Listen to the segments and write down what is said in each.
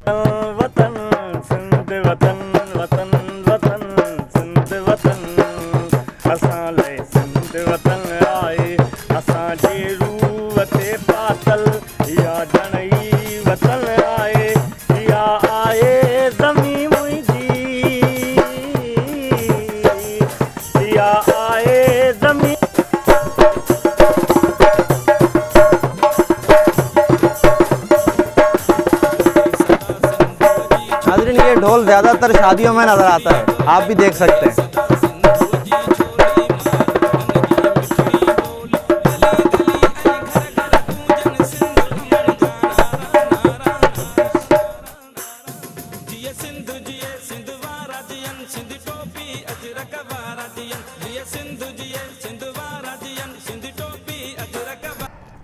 वतन सिंध वतन वतन वतन सिंध वतन असां ले सिंध वतन आए असां जे रूह ते पातल या जणई वतन आए या आए ज़मीं मुंहिंजी या आए ज़मीं। नाज़रीन, ये ढोल ज़्यादातर शादियों में नज़र आता है, आप भी देख सकते हैं।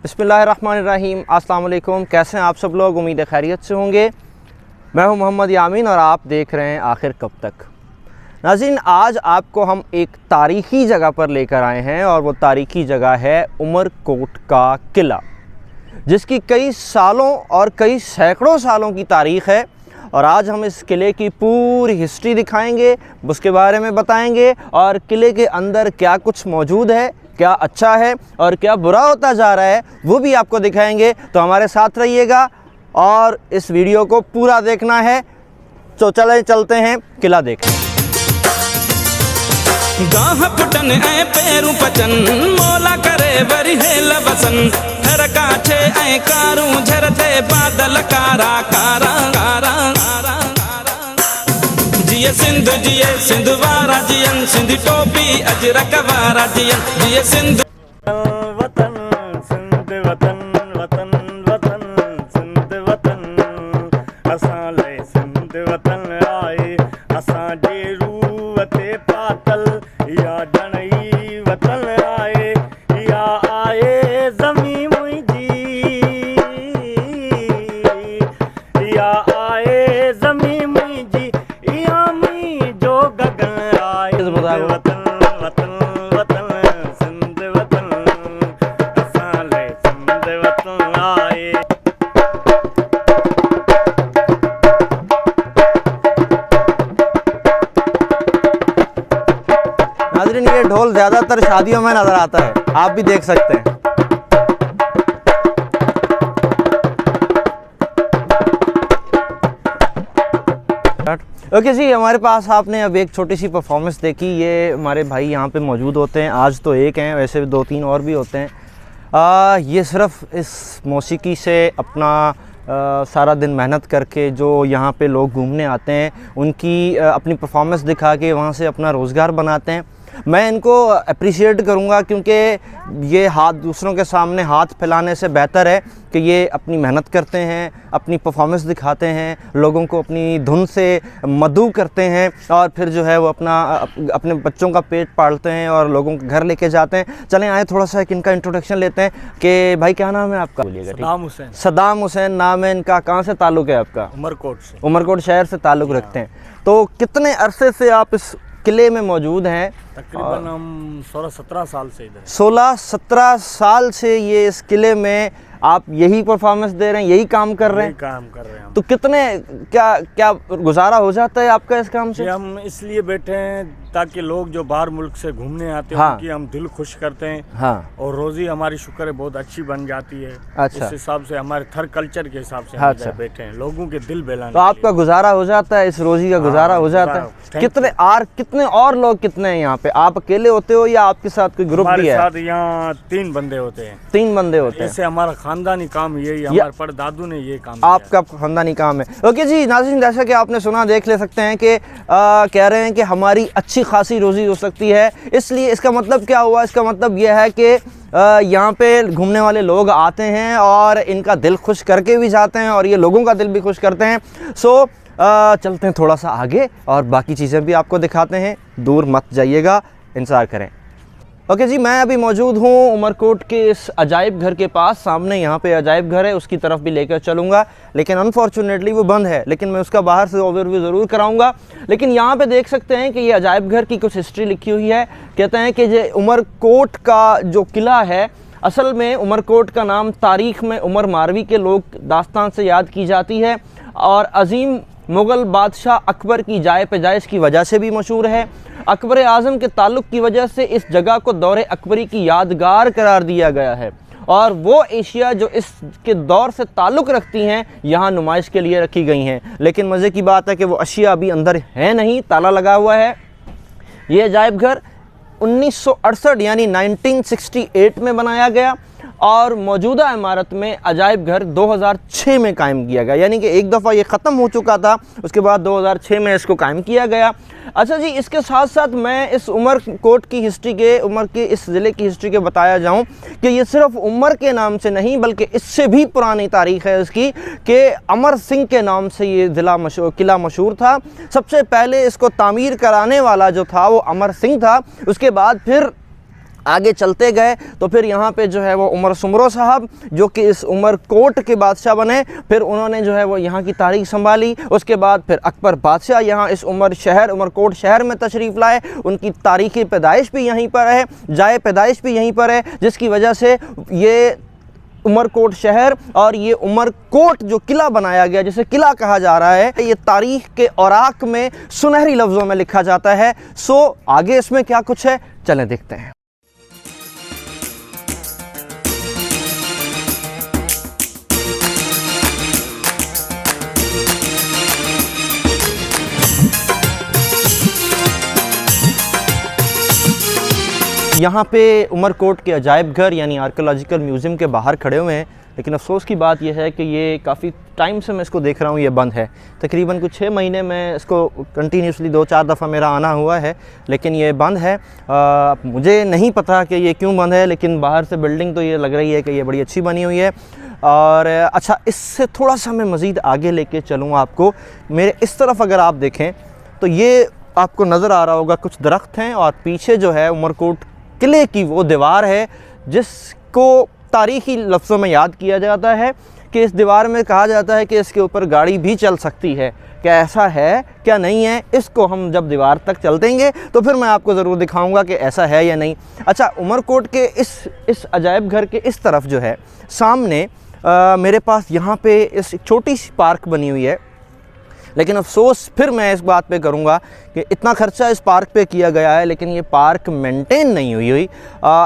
बिस्मिल्लाहिर्रहमानिर्रहीम, अस्सलाम वालेकुम। कैसे हैं आप सब लोग? उम्मीद है खैरियत से होंगे। मैं हूं मोहम्मद यामीन और आप देख रहे हैं आखिर कब तक। नाज़रीन, आज आपको हम एक तारीख़ी जगह पर लेकर आए हैं और वो तारीख़ी जगह है उमरकोट का किला, जिसकी कई सालों और कई सैकड़ों सालों की तारीख़ है। और आज हम इस किले की पूरी हिस्ट्री दिखाएंगे, उसके बारे में बताएंगे और किले के अंदर क्या कुछ मौजूद है, क्या अच्छा है और क्या बुरा होता जा रहा है, वो भी आपको दिखाएंगे। तो हमारे साथ रहिएगा और इस वीडियो को पूरा देखना है। तो चलते हैं किला देखने। गाह पुटन ऐं पैरूं पचन मोला करे वरी हेल वसन हर काठे ऐं कारूं झरते बादल कारा कारा कारा जिए सिंध वारा जियन सिंधी टोपी अजरक वारा जियन जिए सिंध वतन सिंध वतन वतन वतन सिंध वतन असां ले सिंध वतन आए असां जे रूह ते पातल या जणई वतन आए या आए ज़मीं मुंहिंजी या आए ज़मीं मुंहिंजी या मुंहिंजो गगन आए वतन वतन वतन सिंध वतन असां ले सिंध वतन आए। नाज़रीन, ये ढोल ज़्यादातर शादियों में नज़र आता है, आप भी देख सकते हैं। ओके जी, हमारे पास आपने अब एक छोटी सी परफॉर्मेंस देखी। ये हमारे भाई यहाँ पे मौजूद होते हैं, आज तो एक हैं, वैसे भी 2-3 और भी होते हैं। ये सिर्फ इस मौसीकी से अपना सारा दिन मेहनत करके जो यहाँ पे लोग घूमने आते हैं, उनकी अपनी परफॉर्मेंस दिखा के वहाँ से अपना रोज़गार बनाते हैं। मैं इनको अप्रिशिएट करूँगा क्योंकि ये हाथ दूसरों के सामने हाथ फैलाने से बेहतर है कि ये अपनी मेहनत करते हैं, अपनी परफॉर्मेंस दिखाते हैं, लोगों को अपनी धुन से मदऊ करते हैं और फिर जो है वो अपने बच्चों का पेट पालते हैं और लोगों के घर लेके जाते हैं। चलें आए थोड़ा सा इनका इंट्रोडक्शन लेते हैं कि भाई क्या नाम है आपका? बोलिएगा। सदाम हुसैन। सदाम हुसैन नाम है इनका। कहाँ से ताल्लुक़ है आपका? उमरकोट से। उमरकोट शहर से ताल्लुक़ रखते हैं। तो कितने अरसे से आप इस किले में मौजूद हैं? तकरीबन हम 16-17 साल से इधर। 16-17 साल से ये इस किले में आप यही परफॉर्मेंस दे रहे हैं, यही काम कर रहे हैं? काम कर रहे हैं। तो कितने क्या गुजारा हो जाता है आपका इस काम से? हम इसलिए बैठे हैं ताकि लोग जो बाहर मुल्क से घूमने आते हैं, हाँ, उनकी हम दिल खुश करते हैं। हाँ, और रोजी हमारी शुक्र है बहुत अच्छी बन जाती है। अच्छा। इस हिसाब से हमारे थर कल्चर के हिसाब से हाँ, हम अच्छा। इधर बैठे हैं, लोगों के दिल बहलाने तो आपका गुजारा हो जाता है, इस रोजी का गुजारा हो जाता है। कितने और लोग कितने हैं यहाँ पे? आप अकेले होते हो या आपके साथ कोई ग्रुप भी है? हमारे साथ यहाँ 3 बंदे होते हैं। 3 बंदे होते हैं। ऐसे हमारा खानदानी काम यही, हमारे परदादू ने ये काम आपका खानदानी काम है। ओके जी नाज़रीन, जैसा कि आपने सुना, देख ले सकते हैं कि कह रहे हैं कि हमारी अच्छी खासी रोज़ी हो सकती है। इसलिए इसका मतलब क्या हुआ? इसका मतलब यह है कि यहाँ पे घूमने वाले लोग आते हैं और इनका दिल खुश करके भी जाते हैं और ये लोगों का दिल भी खुश करते हैं। सो चलते हैं थोड़ा सा आगे और बाकी चीज़ें भी आपको दिखाते हैं। दूर मत जाइएगा, इंतज़ार करें। ओके जी, मैं अभी मौजूद हूँ उमरकोट के इस अजायब घर के पास। सामने यहाँ पे अजायब घर है, उसकी तरफ भी लेकर चलूँगा, लेकिन अनफॉर्चुनेटली वो बंद है, लेकिन मैं उसका बाहर से ओवरव्यू ज़रूर कराऊँगा। लेकिन यहाँ पे देख सकते हैं कि ये अजायब घर की कुछ हिस्ट्री लिखी हुई है। कहते हैं कि ये उमरकोट का जो किला है, असल में उमरकोट का नाम तारीख़ में उमर मारवी के लोग दास्तान से याद की जाती है। और अजीम मुग़ल बादशाह अकबर की जाए पैदाइश की वजह से भी मशहूर है। अकबर आज़म के ताल्लुक़ की वजह से इस जगह को दौरे अकबरी की यादगार करार दिया गया है और वो एशिया जो इसके दौर से ताल्लुक़ रखती हैं यहाँ नुमाइश के लिए रखी गई हैं। लेकिन मज़े की बात है कि वो अशिया अभी अंदर है नहीं, ताला लगा हुआ है। ये अजायब घर 1968 यानी 1968 में बनाया गया और मौजूदा इमारत में अजायब घर 2006 में कायम किया गया, यानी कि एक दफ़ा ये ख़त्म हो चुका था, उसके बाद 2006 में इसको कायम किया गया। अच्छा जी, इसके साथ साथ मैं इस उमरकोट की हिस्ट्री के, उमर के इस ज़िले की हिस्ट्री के बताया जाऊं कि ये सिर्फ उमर के नाम से नहीं बल्कि इससे भी पुरानी तारीख़ है इसकी कि अमर सिंह के नाम से ये ज़िला किला मशहूर था। सबसे पहले इसको तामीर कराने वाला जो था वो अमर सिंह था। उसके बाद फिर आगे चलते गए तो फिर यहाँ पे जो है वो उमर सुमरो साहब जो कि इस उमरकोट के बादशाह बने, फिर उन्होंने जो है वो यहाँ की तारीख संभाली। उसके बाद फिर अकबर बादशाह यहाँ इस उमरकोट शहर में तशरीफ़ लाए, उनकी तारीख़ी पैदाइश भी यहीं पर है, जाए पैदाइश भी यहीं पर है, जिसकी वजह से ये उमरकोट शहर और ये उमरकोट जो किला बनाया गया, जिसे किला कहा जा रहा है, ये तारीख़ के औराक में सुनहरी लफ्ज़ों में लिखा जाता है। सो आगे इसमें क्या कुछ है, चलें देखते हैं। यहाँ पे उमरकोट के अजायब घर यानी आर्कियोलॉजिकल म्यूज़ियम के बाहर खड़े हुए हैं, लेकिन अफसोस की बात यह है कि ये काफ़ी टाइम से मैं इसको देख रहा हूँ, ये बंद है। तकरीबन कुछ 6 महीने में इसको कंटिन्यूसली 2-4 दफ़ा मेरा आना हुआ है, लेकिन ये बंद है। मुझे नहीं पता कि ये क्यों बंद है, लेकिन बाहर से बिल्डिंग तो ये लग रही है कि ये बड़ी अच्छी बनी हुई है। और अच्छा, इससे थोड़ा सा मैं मज़ीद आगे लेके चलूँ आपको। मेरे इस तरफ अगर आप देखें तो ये आपको नज़र आ रहा होगा कुछ दरख्त हैं और पीछे जो है उमरकोट किले की वो दीवार है जिसको तारीख़ी लफ्ज़ों में याद किया जाता है कि इस दीवार में कहा जाता है कि इसके ऊपर गाड़ी भी चल सकती है। क्या ऐसा है क्या नहीं है, इसको हम जब दीवार तक चलतेंगे तो फिर मैं आपको ज़रूर दिखाऊंगा कि ऐसा है या नहीं। अच्छा, उमरकोट के इस अजायब घर के इस तरफ जो है सामने मेरे पास यहाँ पे इस छोटी सी पार्क बनी हुई है, लेकिन अफसोस फिर मैं इस बात पे करूँगा कि इतना खर्चा इस पार्क पे किया गया है लेकिन ये पार्क मेंटेन नहीं हुई।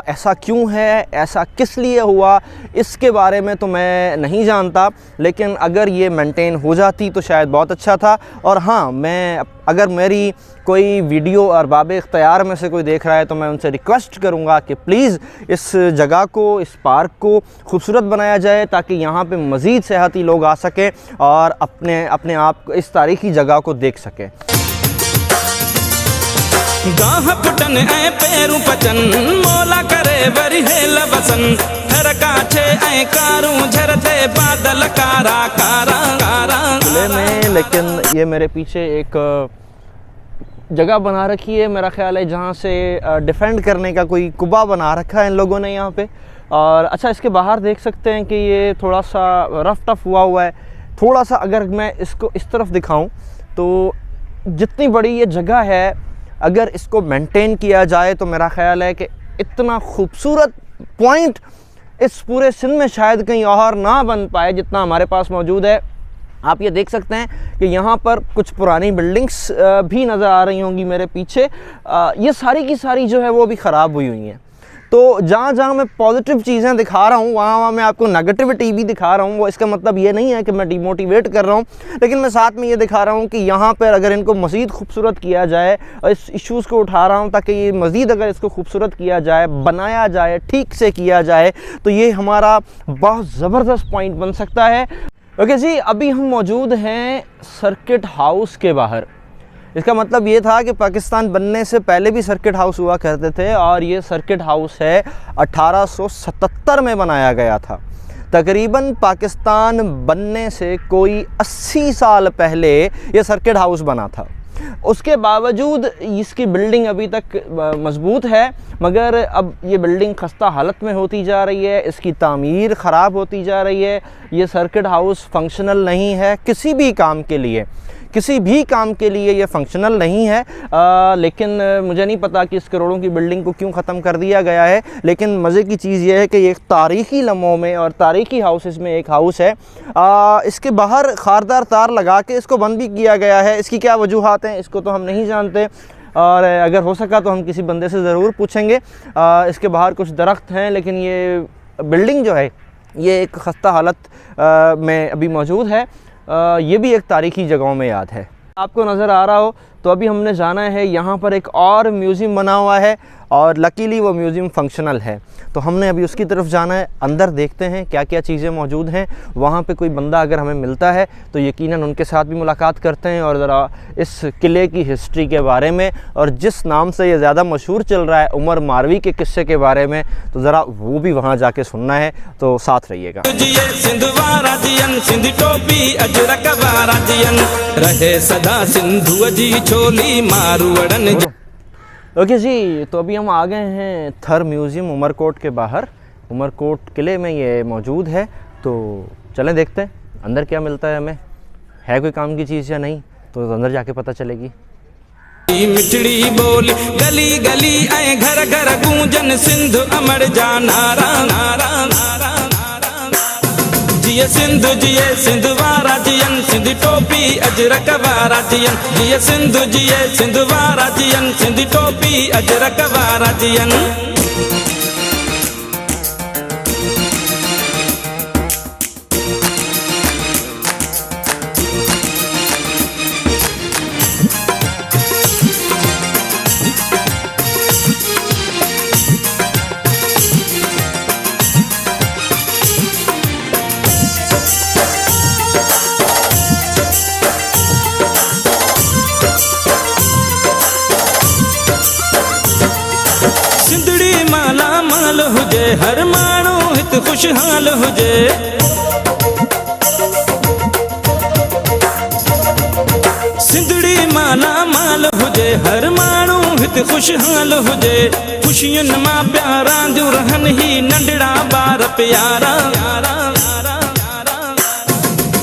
ऐसा क्यों है, ऐसा किस लिए हुआ, इसके बारे में तो मैं नहीं जानता, लेकिन अगर ये मेंटेन हो जाती तो शायद बहुत अच्छा था। और हाँ, मैं अगर मेरी कोई वीडियो और बाब इख्तियार में से कोई देख रहा है तो मैं उनसे रिक्वेस्ट करूँगा कि प्लीज़ इस जगह को, इस पार्क को खूबसूरत बनाया जाए ताकि यहाँ पे मज़ीद सेहती लोग आ सकें और अपने आप इस तारीख़ी जगह को देख सकें। गाह पुटन ऐं पेरू पचन मौला करे वरी हेल वसन घर काछे ऐं कारूं झरते बादल कारा कारा कारा में। लेकिन ये मेरे पीछे एक जगह बना रखी है, मेरा ख्याल है जहाँ से डिफेंड करने का कोई कुबा बना रखा है इन लोगों ने यहाँ पे। और अच्छा, इसके बाहर देख सकते हैं कि ये थोड़ा सा रफ टफ हुआ है। थोड़ा सा अगर मैं इसको इस तरफ दिखाऊं तो जितनी बड़ी ये जगह है, अगर इसको मेंटेन किया जाए तो मेरा ख्याल है कि इतना खूबसूरत पॉइंट इस पूरे सिंध में शायद कहीं और ना बन पाए जितना हमारे पास मौजूद है। आप ये देख सकते हैं कि यहाँ पर कुछ पुरानी बिल्डिंग्स भी नज़र आ रही होंगी मेरे पीछे। ये सारी की सारी जो है वो भी ख़राब हुई हुई हैं। तो जहाँ जहाँ मैं पॉजिटिव चीज़ें दिखा रहा हूँ वहाँ मैं आपको नेगेटिविटी भी दिखा रहा हूँ। वो इसका मतलब ये नहीं है कि मैं डिमोटिवेट कर रहा हूँ, लेकिन मैं साथ में ये दिखा रहा हूँ कि यहाँ पर अगर इनको मज़ीद खूबसूरत किया जाए, और इस इश्यूज़ को उठा रहा हूँ ताकि ये मज़ीद अगर इसको खूबसूरत किया जाए, बनाया जाए, ठीक से किया जाए, तो ये हमारा बहुत ज़बरदस्त पॉइंट बन सकता है। ओके जी, अभी हम मौजूद हैं सर्किट हाउस के बाहर। इसका मतलब ये था कि पाकिस्तान बनने से पहले भी सर्किट हाउस हुआ करते थे और ये सर्किट हाउस है 1877 में बनाया गया था। तकरीबन पाकिस्तान बनने से कोई 80 साल पहले ये सर्किट हाउस बना था। उसके बावजूद इसकी बिल्डिंग अभी तक मज़बूत है, मगर अब ये बिल्डिंग खस्ता हालत में होती जा रही है, इसकी तामीर ख़राब होती जा रही है। ये सर्किट हाउस फंक्शनल नहीं है किसी भी काम के लिए, किसी भी काम के लिए ये फंक्शनल नहीं है। लेकिन मुझे नहीं पता कि इस करोड़ों की बिल्डिंग को क्यों ख़त्म कर दिया गया है, लेकिन मज़े की चीज़ ये है कि ये एक तारीख़ी लम्हों में और तारीख़ी हाउसेस में एक हाउस है। इसके बाहर खारदार तार लगा के इसको बंद भी किया गया है। इसकी क्या वजूहात हैं इसको तो हम नहीं जानते, और अगर हो सका तो हम किसी बंदे से ज़रूर पूछेंगे। इसके बाहर कुछ दरख्त हैं, लेकिन ये बिल्डिंग जो है ये एक खस्ता हालत में अभी मौजूद है। ये भी एक तारीख़ी जगहों में याद है। आपको नज़र आ रहा हो तो अभी हमने जाना है, यहाँ पर एक और म्यूज़ियम बना हुआ है और लकीली वो म्यूज़ियम फंक्शनल है, तो हमने अभी उसकी तरफ जाना है। अंदर देखते हैं क्या क्या चीज़ें मौजूद हैं। वहाँ पे कोई बंदा अगर हमें मिलता है तो यकीनन उनके साथ भी मुलाकात करते हैं और ज़रा इस किले की हिस्ट्री के बारे में, और जिस नाम से ये ज़्यादा मशहूर चल रहा है उमर मारवी के किस्से के बारे में, तो ज़रा वो भी वहाँ जाके सुनना है, तो साथ रहिएगा। ओके जी, तो अभी हम आ गए हैं थर म्यूज़ियम उमरकोट के बाहर। उमरकोट किले में ये मौजूद है, तो चलें देखते हैं अंदर क्या मिलता है हमें, है कोई काम की चीज़ या नहीं, तो अंदर जाके पता चलेगी। मिठड़ी बोली गली गली ऐ घर घर गूंजन सिंधु अमर जा नारा नारा नारा जिये सिंधु वारा जियन सिंधी टोपी अजरक वारा जियन जिये सिंधु वारा जियन सिंधी टोपी अजरक वारा जियन। हुजे हर माण्हू हित खुशहाल हुजे, सिंधड़ी माला माल हुजे हर माण्हू हित खुशहाल हुजे। खुशियुनि मां प्यारा दियूं रहनि ही नंढड़ा ॿार प्यारा।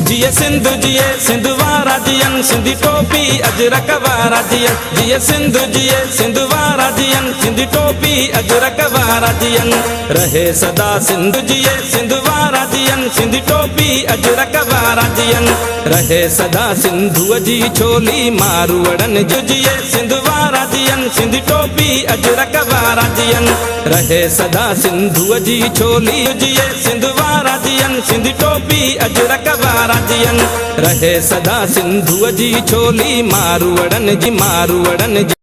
जिये सिंधु वारा जियन सिंधी टोपी अजरक वारा जियन जिये सिंधु वारा जियन सिंधी टोपी अजरक वारा जियन। रहे सदा सिंधु जिये सिंधु वारा जियन सिंधी टोपी अजरक वारा जियन। रहे सदा सिंधु जी छोली मारूअड़न जो जिये सिंधु वारा जियन सिंधी टोपी अजरक वारा जियन। रहे सदा सिंधु जी छोली जिये सिंधु वारा जियन सिंधी टोपी अजरक वारा जियन। रहे सदा सिंधु जी छोली मारूअड़न जी।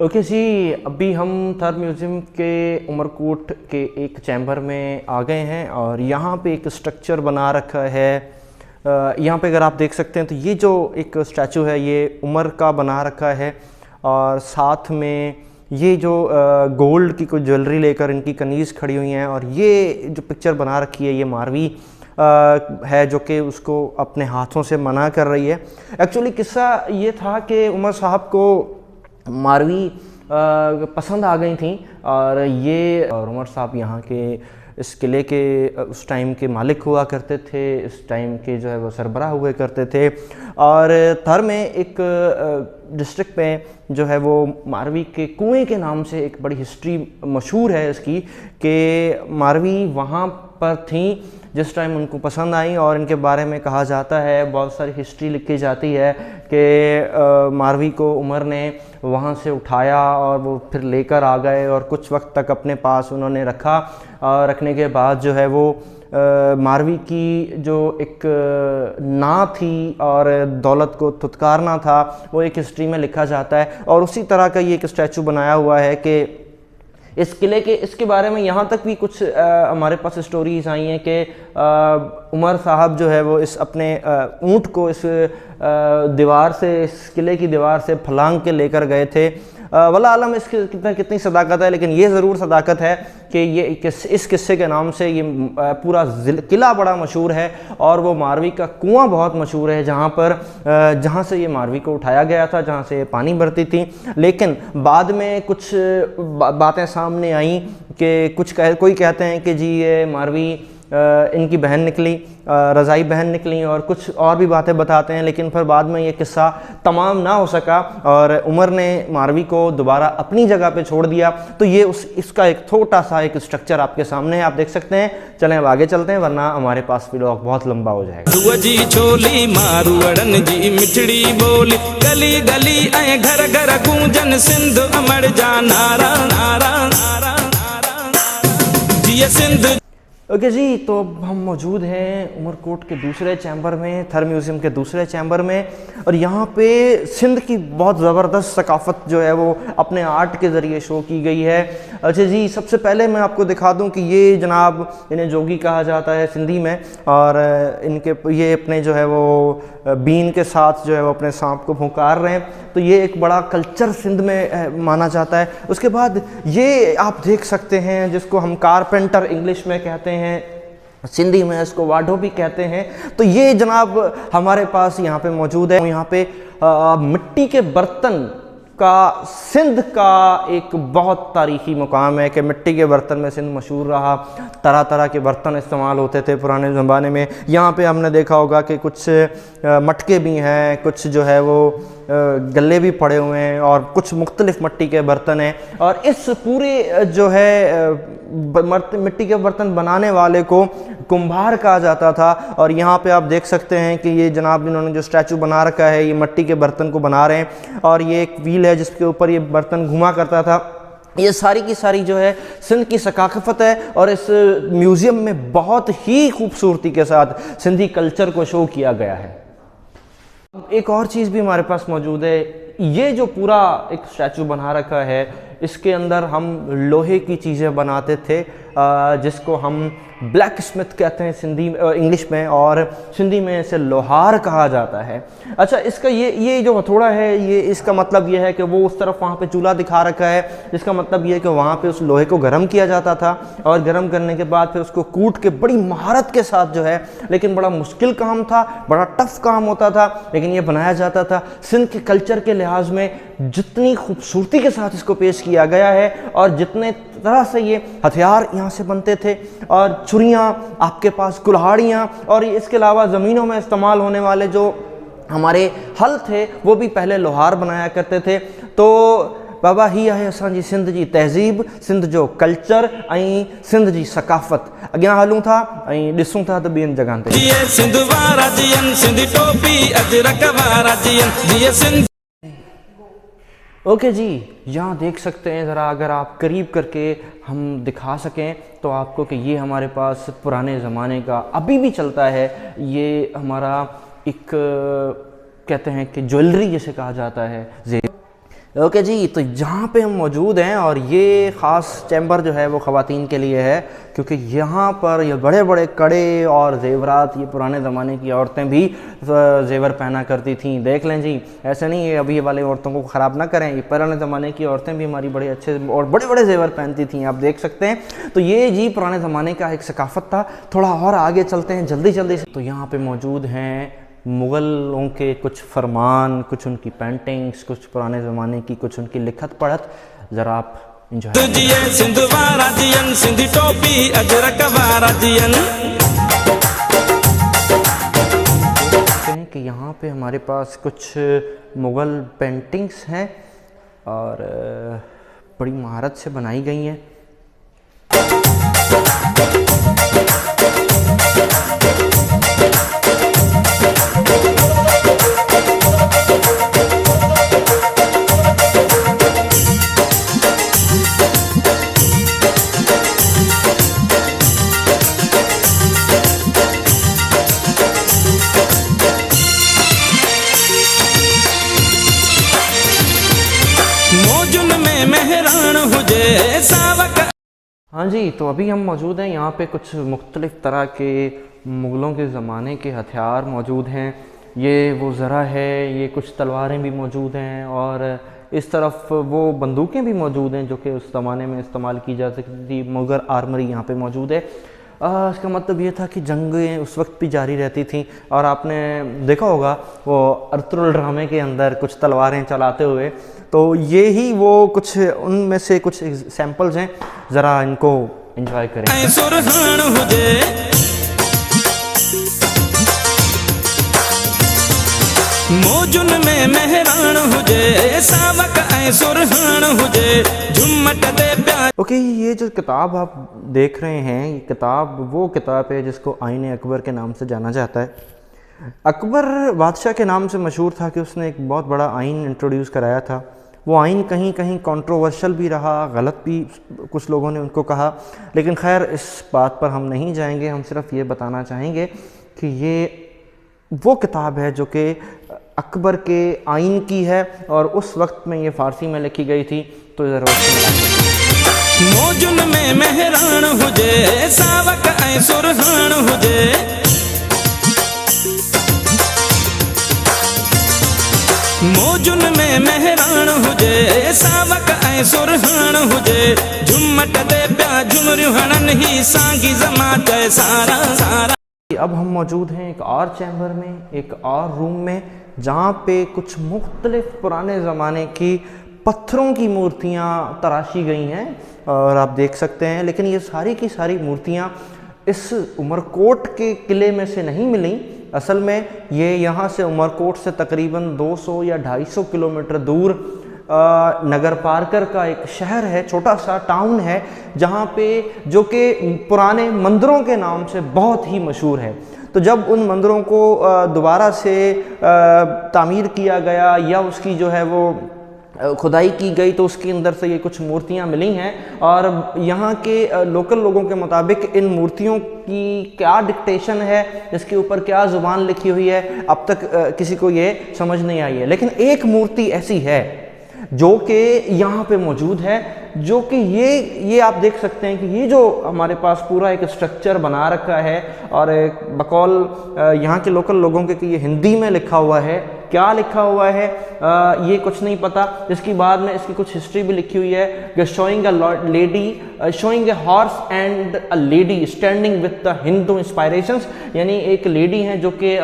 ओके जी, अभी हम थर म्यूज़ियम के उमरकोट के एक चैम्बर में आ गए हैं और यहाँ पे एक स्ट्रक्चर बना रखा है। यहाँ पे अगर आप देख सकते हैं तो ये जो एक स्टैचू है ये उमर का बना रखा है, और साथ में ये जो गोल्ड की कोई ज्वेलरी लेकर इनकी कनीज़ खड़ी हुई हैं, और ये जो पिक्चर बना रखी है ये मारवी है जो कि उसको अपने हाथों से मना कर रही है। एक्चुअली किस्सा ये था कि उमर साहब को मारवी पसंद आ गई थी, और उमर साहब यहाँ के इस किले के उस टाइम के मालिक हुआ करते थे, इस टाइम के जो है वो सरबराह हुए करते थे। और थर में एक डिस्ट्रिक्ट में जो है वो मारवी के कुएं के नाम से एक बड़ी हिस्ट्री मशहूर है इसकी, कि मारवी वहाँ पर थी जिस टाइम उनको पसंद आई, और इनके बारे में कहा जाता है, बहुत सारी हिस्ट्री लिखी जाती है कि मारवी को उमर ने वहाँ से उठाया और वो फिर लेकर आ गए और कुछ वक्त तक अपने पास उन्होंने रखा। रखने के बाद जो है वो मारवी की जो एक ना थी और दौलत को थुतकारना था, वो एक हिस्ट्री में लिखा जाता है। और उसी तरह का ये एक स्टैचू बनाया हुआ है कि इस किले के इसके बारे में यहाँ तक भी कुछ हमारे पास स्टोरीज आई हैं कि उमर साहब जो है वो इस अपने ऊँट को इस दीवार से, इस किले की दीवार से फलांग के लेकर गए थे। वल्लाह आलम इसकी कितनी सदाकत है, लेकिन ये ज़रूर सदाकत है कि ये इस किस्से के नाम से ये पूरा किला बड़ा मशहूर है, और वो मारवी का कुआं बहुत मशहूर है जहाँ से ये मारवी को उठाया गया था, जहाँ से पानी भरती थी। लेकिन बाद में कुछ बातें सामने आई कि कोई कहते हैं कि जी ये मारवी इनकी बहन निकली, रज़ाई बहन निकली और कुछ और भी बातें बताते हैं, लेकिन फिर बाद में ये किस्सा तमाम ना हो सका और उमर ने मारवी को दोबारा अपनी जगह पे छोड़ दिया। तो ये इसका एक छोटा सा एक स्ट्रक्चर आपके सामने है, आप देख सकते हैं। चलें अब आगे चलते हैं, वरना हमारे पास व्लॉग बहुत लंबा हो जाएगा। रुआ जी छोली मारू अड़न जी मिठड़ी बोली, गली गली ऐं घर घर गूंजन सिंध अमर जा नारा नारा नारा नारा जी सिंध। ओके जी, तो अब हम मौजूद हैं उमरकोट के दूसरे चैम्बर में, थर म्यूज़ियम के दूसरे चैम्बर में, और यहाँ पे सिंध की बहुत ज़बरदस्त सकाफ़त जो है वो अपने आर्ट के ज़रिए शो की गई है। अच्छा जी, सबसे पहले मैं आपको दिखा दूँ कि ये जनाब, इन्हें जोगी कहा जाता है सिंधी में, और इनके ये अपने जो है वो बीन के साथ जो है वो अपने सांप को फुंकार रहे हैं। तो ये एक बड़ा कल्चर सिंध में माना जाता है। उसके बाद ये आप देख सकते हैं जिसको हम कारपेंटर इंग्लिश में कहते हैं, सिंधी में इसको वाढो भी कहते हैं। तो ये जनाब हमारे पास यहाँ पे मौजूद है। यहाँ पे मिट्टी के बर्तन का सिंध का एक बहुत तारीख़ी मुकाम है कि मिट्टी के बर्तन में सिंध मशहूर रहा। तरह तरह के बर्तन इस्तेमाल होते थे पुराने ज़माने में। यहाँ पे हमने देखा होगा कि कुछ मटके भी हैं, कुछ जो है वो गल्ले भी पड़े हुए हैं और कुछ मुख्तलिफ़ मिट्टी के बर्तन हैं। और इस पूरे जो है मिट्टी के बर्तन बनाने वाले को कुम्हार कहा जाता था। और यहाँ पे आप देख सकते हैं कि ये जनाब इन्होंने जो स्टैचू बना रखा है, ये मिट्टी के बर्तन को बना रहे हैं और ये एक व्हील है जिसके ऊपर ये बर्तन घुमा करता था। ये सारी की सारी जो है सिंध की सकाफ़त है और इस म्यूज़ियम में बहुत ही खूबसूरती के साथ सिंधी कल्चर को शो किया गया है। एक और चीज़ भी हमारे पास मौजूद है। ये जो पूरा एक स्टैचू बना रखा है, इसके अंदर हम लोहे की चीज़ें बनाते थे जिसको हम ब्लैक स्मिथ कहते हैं सिंधी इंग्लिश में, और सिंधी में इसे लोहार कहा जाता है। अच्छा, इसका ये जो हथौड़ा है, ये इसका मतलब ये है कि वो उस तरफ वहाँ पे चूल्हा दिखा रखा है, जिसका मतलब ये है कि वहाँ पे उस लोहे को गर्म किया जाता था और गर्म करने के बाद फिर उसको कूट के बड़ी महारत के साथ जो है, लेकिन बड़ा मुश्किल काम था, बड़ा टफ काम होता था, लेकिन ये बनाया जाता था। सिंध के कल्चर के लिहाज में जितनी खूबसूरती के साथ इसको पेश किया गया है और जितने तरह से ये हथियार यहाँ से बनते थे, और छुरियाँ, आपके पास कुल्हाड़ियाँ, और इसके अलावा ज़मीनों में इस्तेमाल होने वाले जो हमारे हल थे वो भी पहले लोहार बनाया करते थे। तो बाबा ही आहे असांजी सिंध जी तहज़ीब, सिंध जो कल्चर ऐं सिंध जी सकाफ़त। अॻियां हलूं था ऐं ॾिसूं था त ॿियनि जॻहनि ते। जिए सिंध वारा जियन सिंधी टोपी अजरक वारा जियन जिए सिंध। ओके जी, यहाँ देख सकते हैं ज़रा, अगर आप करीब करके हम दिखा सकें तो आपको कि ये हमारे पास पुराने ज़माने का अभी भी चलता है। ये हमारा एक कहते हैं कि ज्वेलरी जिसे कहा जाता है। ओके जी, तो यहाँ पे हम मौजूद हैं और ये ख़ास चैम्बर जो है वो ख़वातीन के लिए है, क्योंकि यहाँ पर ये बड़े बड़े कड़े और जेवरात, ये पुराने ज़माने की औरतें भी जेवर पहना करती थीं। देख लें जी, ऐसे नहीं है अभी वाले औरतों को ख़राब ना करें, ये पुराने ज़माने की औरतें भी हमारी बड़े अच्छे और बड़े बड़े जेवर पहनती थीं, आप देख सकते हैं। तो ये जी पुराने ज़माने का एक सकाफ़त था। थोड़ा और आगे चलते हैं जल्दी जल्दी से। तो यहाँ पर मौजूद हैं मुग़लों के कुछ फरमान, कुछ उनकी पेंटिंग्स, कुछ पुराने ज़माने की कुछ उनकी लिखत पढ़त। ज़रा आप इंजॉय सिंध वारा जियन सिंधी टोपी अजरक वारा जियन। हैं कि यहाँ पे हमारे पास कुछ मुग़ल पेंटिंग्स हैं और बड़ी महारत से बनाई गई हैं। हाँ जी, तो अभी हम मौजूद हैं यहाँ पे कुछ मुख्तलिफ़ तरह के मुग़लों के ज़माने के हथियार मौजूद हैं। ये वो ज़रा है, ये कुछ तलवारें भी मौजूद हैं और इस तरफ वो बंदूकें भी मौजूद हैं जो कि उस ज़माने में इस्तेमाल की जा सकती थी। मुग़ल आर्मरी यहाँ पे मौजूद है। इसका मतलब ये था कि जंगें उस वक्त भी जारी रहती थीं और आपने देखा होगा वो अर्तुगरुल ड्रामे के अंदर कुछ तलवारें चलाते हुए। तो ये ही वो कुछ उनमें से कुछ सैम्पल्स हैं, ज़रा इनको एंजॉय करें। मौजुन में मेहरान हुजे सावक ऐं सुरहान हुजे झुमट दे प्यार। ओके, ये जो किताब आप देख रहे हैं, ये किताब वो किताब है जिसको आईन अकबर के नाम से जाना जाता है। अकबर बादशाह के नाम से मशहूर था कि उसने एक बहुत बड़ा आइन इंट्रोड्यूस कराया था। वो आइन कहीं कहीं कंट्रोवर्शियल भी रहा, गलत भी कुछ लोगों ने उनको कहा, लेकिन खैर इस बात पर हम नहीं जाएंगे। हम सिर्फ ये बताना चाहेंगे कि ये वो किताब है जो कि अकबर के आइन की है और उस वक्त में ये फ़ारसी में लिखी गई थी। तो मौजुन में मेहरान हुजे सावक ऐं सुरहान हुजे, मौजुन में मेहरान हुजे सावक ऐं सुरहान हुजे झुमट दे प्या झुमरियूं हणन ही सांगी ज़मा चए सारा सारा। अब हम मौजूद हैं एक और चैम्बर में, एक और रूम में, जहाँ पे कुछ मुख्तलिफ पुराने ज़माने की पत्थरों की मूर्तियाँ तराशी गई हैं और आप देख सकते हैं। लेकिन ये सारी की सारी मूर्तियाँ इस उमरकोट के किले में से नहीं मिली। असल में ये यहाँ से उमरकोट से तकरीबन 200 या 250 किलोमीटर दूर नगर पारकर का एक शहर है, छोटा सा टाउन है, जहाँ पे जो कि पुराने मंदिरों के नाम से बहुत ही मशहूर है। तो जब उन मंदिरों को दोबारा से तामीर किया गया या उसकी जो है वो खुदाई की गई तो उसके अंदर से ये कुछ मूर्तियाँ मिली हैं। और यहाँ के लोकल लोगों के मुताबिक इन मूर्तियों की क्या डिक्टेशन है, इसके ऊपर क्या ज़ुबान लिखी हुई है, अब तक किसी को ये समझ नहीं आई है। लेकिन एक मूर्ति ऐसी है जो कि यहाँ पे मौजूद है, जो कि ये आप देख सकते हैं कि ये जो हमारे पास पूरा एक स्ट्रक्चर बना रखा है और बकौल यहाँ के लोकल लोगों के कि ये हिंदी में लिखा हुआ है। क्या लिखा हुआ है ये कुछ नहीं पता। इसके बाद में इसकी कुछ हिस्ट्री भी लिखी हुई है, showing a lady, showing a horse and a lady standing with the Hindu inspirations, यानी एक लेडी हैं जो कि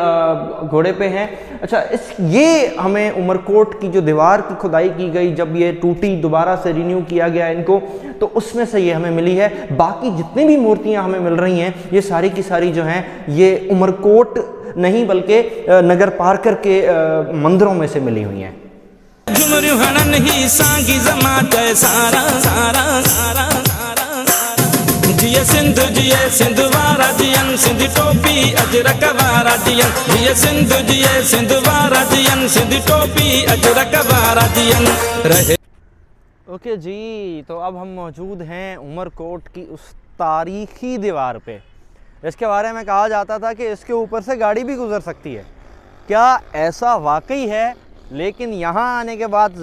घोड़े पे हैं। अच्छा, ये हमें उमरकोट की जो दीवार की खुदाई की गई, जब ये टूटी दोबारा से रिन्यू किया गया इनको, तो उसमें से ये हमें मिली है। बाकी जितनी भी मूर्तियाँ हमें मिल रही हैं ये सारी की सारी जो हैं ये उमरकोट नहीं बल्कि नगर पारकर के मंदिरों में से मिली हुई हैं। झुमरियूं हणन ही सांगी ज़मा चए सारा सारा सारा सारा। जिए सिंध जिए सिंध वारा जियन सिंधी टोपी अजरक वारा जियन, जिए सिंध जिए सिंध वारा जियन सिंधी टोपी अजरक वारा जियन रहे। ओके जी, तो अब हम मौजूद हैं उमरकोट की उस तारीखी दीवार पे। इसके बारे में कहा जाता था कि इसके ऊपर से गाड़ी भी गुजर सकती है। क्या ऐसा वाकई है? लेकिन यहाँ आने के बाद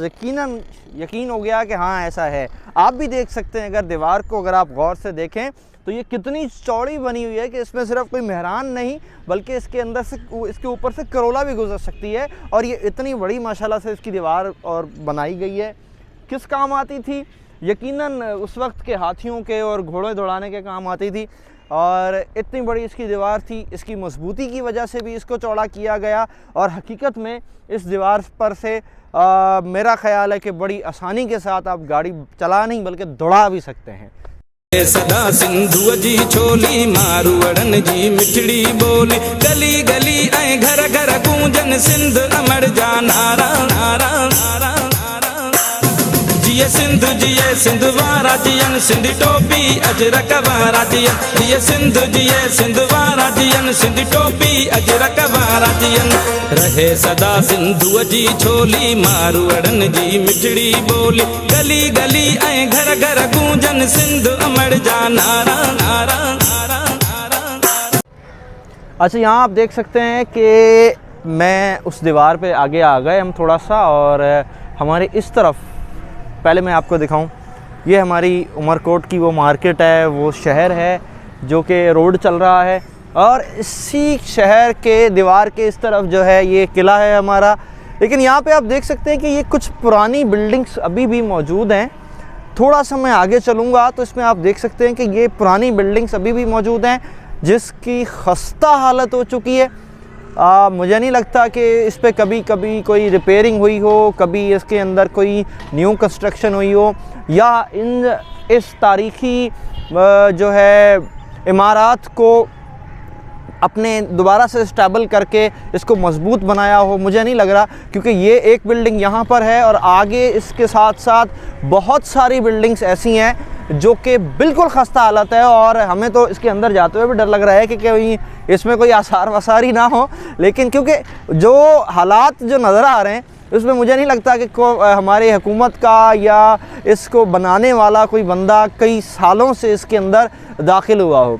यकीन हो गया कि हाँ ऐसा है। आप भी देख सकते हैं, अगर दीवार को अगर आप गौर से देखें तो ये कितनी चौड़ी बनी हुई है कि इसमें सिर्फ कोई मेहरान नहीं बल्कि इसके अंदर से इसके ऊपर से करोला भी गुजर सकती है। और ये इतनी बड़ी माशाल्लाह से इसकी दीवार और बनाई गई है। किस काम आती थी? यकीनन उस वक्त के हाथियों के और घोड़े दौड़ाने के काम आती थी। और इतनी बड़ी इसकी दीवार थी, इसकी मजबूती की वजह से भी इसको चौड़ा किया गया। और हकीकत में इस दीवार पर से मेरा ख्याल है कि बड़ी आसानी के साथ आप गाड़ी चला नहीं बल्कि दौड़ा भी सकते हैं। सदा सिंधु जी छोली मारूअड़न जी मिठड़ी बोली, गली गली ऐं घर घर गूंजन सिंध अमर जा नारा नारा नारा। जिए सिंध जिए सिंध वारा जियन सिंधी टोपी अजरक वारा जियन, जिए सिंध जिए सिंध वारा जियन सिंधी टोपी अजरक वारा जियन रहे सदा सिंधु जी छोली मारूअड़न जी मिठड़ी बोली, गली गली ऐं घर घर गूंजन सिंध अमर जा नारा नारा नारा नारा। अच्छा, यहाँ आप देख सकते हैं कि मैं उस दीवार पे आगे आ गए हम थोड़ा सा, और हमारे इस तरफ पहले मैं आपको दिखाऊं, ये हमारी उमरकोट की वो मार्केट है, वो शहर है जो कि रोड चल रहा है। और इसी शहर के दीवार के इस तरफ जो है ये किला है हमारा। लेकिन यहाँ पे आप देख सकते हैं कि ये कुछ पुरानी बिल्डिंग्स अभी भी मौजूद हैं। थोड़ा सा मैं आगे चलूँगा तो इसमें आप देख सकते हैं कि ये पुरानी बिल्डिंग्स अभी भी मौजूद हैं जिसकी खस्ता हालत हो चुकी है। मुझे नहीं लगता कि इस पे कभी कोई रिपेयरिंग हुई हो, कभी इसके अंदर कोई न्यू कंस्ट्रक्शन हुई हो, या इस तारीख़ी जो है इमारत को अपने दोबारा से स्टेबल करके इसको मजबूत बनाया हो, मुझे नहीं लग रहा, क्योंकि ये एक बिल्डिंग यहाँ पर है और आगे इसके साथ साथ बहुत सारी बिल्डिंग्स ऐसी हैं जो कि बिल्कुल खस्ता हालत है। और हमें तो इसके अंदर जाते हुए भी डर लग रहा है कि कहीं इसमें कोई आसार वसार ही ना हो, लेकिन क्योंकि जो हालात जो नज़र आ रहे हैं उसमें मुझे नहीं लगता कि हमारी हुकूमत का या इसको बनाने वाला कोई बंदा कई सालों से इसके अंदर दाखिल हुआ हो।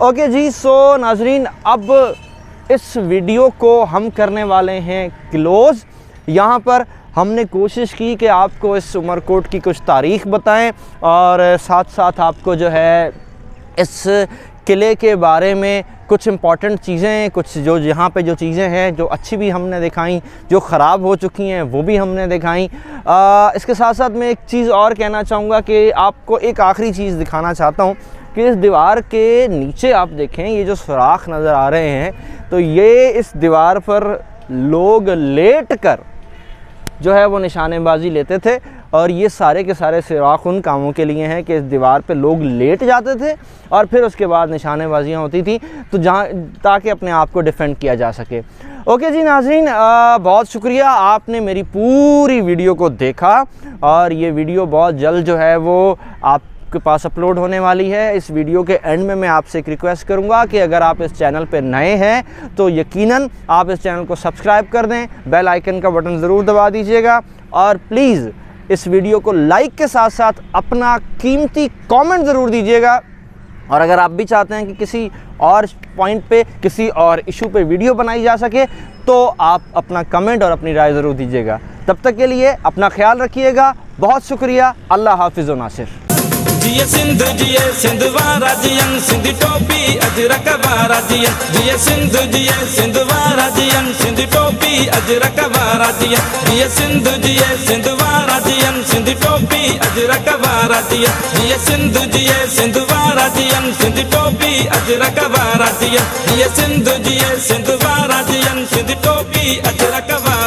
ओके जी, सो नाजरीन, अब इस वीडियो को हम करने वाले हैं क्लोज़। यहाँ पर हमने कोशिश की कि आपको इस उमरकोट की कुछ तारीख़ बताएं और साथ साथ आपको जो है इस किले के बारे में कुछ इम्पॉर्टेंट चीज़ें, कुछ जो यहाँ पे जो चीज़ें हैं जो अच्छी भी हमने दिखाई, जो ख़राब हो चुकी हैं वो भी हमने दिखाई। इसके साथ साथ मैं एक चीज़ और कहना चाहूँगा कि आपको एक आखिरी चीज़ दिखाना चाहता हूँ कि इस दीवार के नीचे आप देखें ये जो सुराख नज़र आ रहे हैं, तो ये इस दीवार पर लोग लेट कर जो है वो निशानेबाजी लेते थे और ये सारे के सारे सुराख उन कामों के लिए हैं कि इस दीवार पे लोग लेट जाते थे और फिर उसके बाद निशानेबाजियाँ होती थी, तो जहाँ ताकि अपने आप को डिफेंड किया जा सके। ओके जी नाज़रीन, बहुत शुक्रिया, आपने मेरी पूरी वीडियो को देखा और ये वीडियो बहुत जल्द जो है वो आपके पास अपलोड होने वाली है। इस वीडियो के एंड में मैं आपसे एक रिक्वेस्ट करूंगा कि अगर आप इस चैनल पर नए हैं तो यकीनन आप इस चैनल को सब्सक्राइब कर दें, बेल आइकन का बटन ज़रूर दबा दीजिएगा और प्लीज़ इस वीडियो को लाइक के साथ साथ अपना कीमती कमेंट ज़रूर दीजिएगा। और अगर आप भी चाहते हैं कि किसी और पॉइंट पे, किसी और इशू पे वीडियो बनाई जा सके, तो आप अपना कमेंट और अपनी राय ज़रूर दीजिएगा। तब तक के लिए अपना ख्याल रखिएगा, बहुत शुक्रिया, अल्लाह हाफिज़ व नासिर। जिए सिंध वाराजियन सिंधी टोपी अजरक वाराजियन, जिए सिंध वाराजियन सिंधी टोपी अजरक वाराजियन, जिए सिंध वाराजियन सिंधी टोपी अजरक वाराजियन, जिए सिंध वाराजियन सिंधी टोपी अजरक वाराजियन, जिए सिंध वाराजियन सिंधी टोपी अजरक वाराजियन।